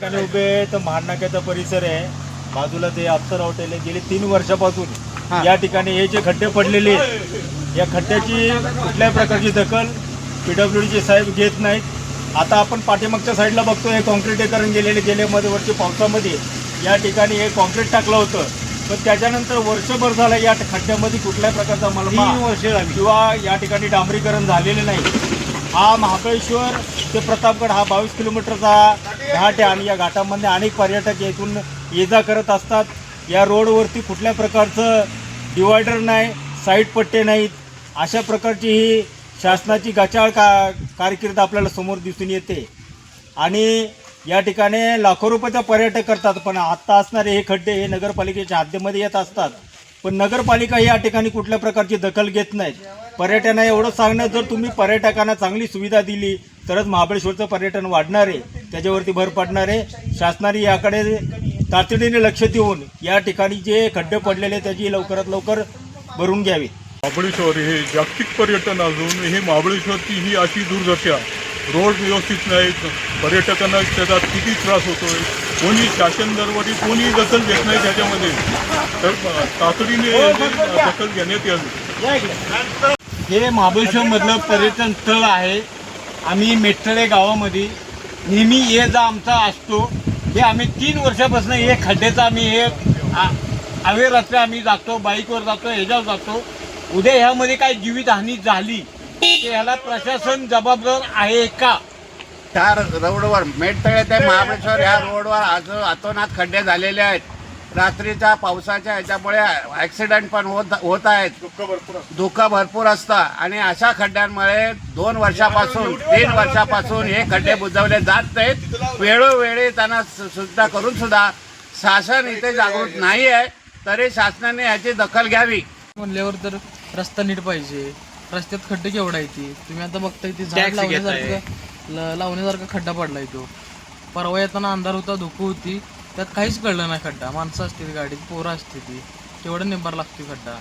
ठिकाणी उभे तर महानाक्याचा परिसर आहे, बाजूला ते अफसर हॉटेल आहे. गेली 3 वर्षापासून या ठिकाणी हे जे खड्डे पडलेले आहेत, या खड्ड्याची कुठल्याही प्रकारची दखल PWDचे साहेब घेत नाहीत. आता आपण पाठीमागच्या साईडला बघतो, हे कॉन्क्रिटीकरण गेल्या वर्षी पावसामध्ये या ठिकाणी हे कॉन्क्रीट टाकलं होतं, पण त्याच्यानंतर वर्षभर झालं या खड्ड्यामध्ये कुठल्याही प्रकारचा मलबा 3 वर्ष झाली किंवा या ठिकाणी डांबरीकरण झालेले नाही. हा महाबळेश्वर ते प्रतापगड हा 22 किलोमीटरचा घाट आहे आणि या घाटामध्ये अनेक पर्यटक येथून ये जा करत असतात. या रोडवरती कुठल्या प्रकारचं डिवायडर नाही, साईड पट्टे नाहीत. अशा प्रकारची ही शासनाची गचाळ कारकीर्द आपल्याला समोर दिसून येते आणि या ठिकाणी लाखो रुपयाचा पर्यटक करतात. पण आत्ता असणारे हे खड्डे हे नगरपालिकेच्या हद्दीमध्ये येत असतात, पण नगरपालिका या ठिकाणी कुठल्या प्रकारची दखल घेत नाहीत. पर्यटनाला एवढं सांगणं, जर तुम्ही पर्यटकांना चांगली सुविधा दिली तरच महाबळेश्वरचं पर्यटन वाढणार आहे, त्याच्यावरती भर पडणार आहे. शासनाने याकडे तातडीने लक्ष देऊन या ठिकाणी जे खड्डे पडलेले त्याची लवकरात लवकर भरून घ्यावी. महाबळेश्वर हे जागतिक पर्यटन असून हे महाबळेश्वरची ही अशी दुर्दशा, रोड व्यवस्थित नाहीत, पर्यटकांना त्याचा किती त्रास होतोय, कोणी शासन दरबारी कोणी दखल घेत नाही त्याच्यामध्ये, तर तातडीने दखल घेण्यात यावी. हे महाबळेश्वरमधलं पर्यटन स्थळ आहे. आम्ही मेटळे गावामध्ये नेहमी ये जा आमचा असतो. हे आम्ही 3 वर्षापासून हे खड्ड्याचं आम्ही हे अवेरात्री आम्ही जातो, बाईकवर जातो, ह्याच्यावर जातो. उद्या ह्यामध्ये काय जीवितहानी झाली तर ह्याला प्रशासन जबाबदार आहे का? त्या रोडवर मेटतळे ते महाबळेश्वर ह्या रोडवर अतोनात खड्डे झालेले आहेत. रात्रीच्या पावसाच्या ह्याच्यामुळे ॲक्सिडेंट पण होत आहेत, धोका भरपूर असतं आणि अशा खड्ड्यांमुळे 2 वर्षापासून 3 वर्षापासून हे खड्डे बुजवले जात नाहीत. वेळोवेळी त्यांना सुद्धा करून सुद्धा शासन इथे जागृत नाही आहे, तरी शासनाने याची दखल घ्यावी. म्हणल्यावर तर रस्ता नीट पाहिजे. रस्त्यात खड्डे केवढा आहे ती तुम्ही आता बघताय, ती झाड लावण्यासारखा खड्डा पडलाय तो. परवा येताना अंधार होता, धुकं होती, त्यात काहीच कळलं नाही. खड्डा माणसं असतील, गाडीत पोरं असते, ती केवढं निंबार लागते खड्डा.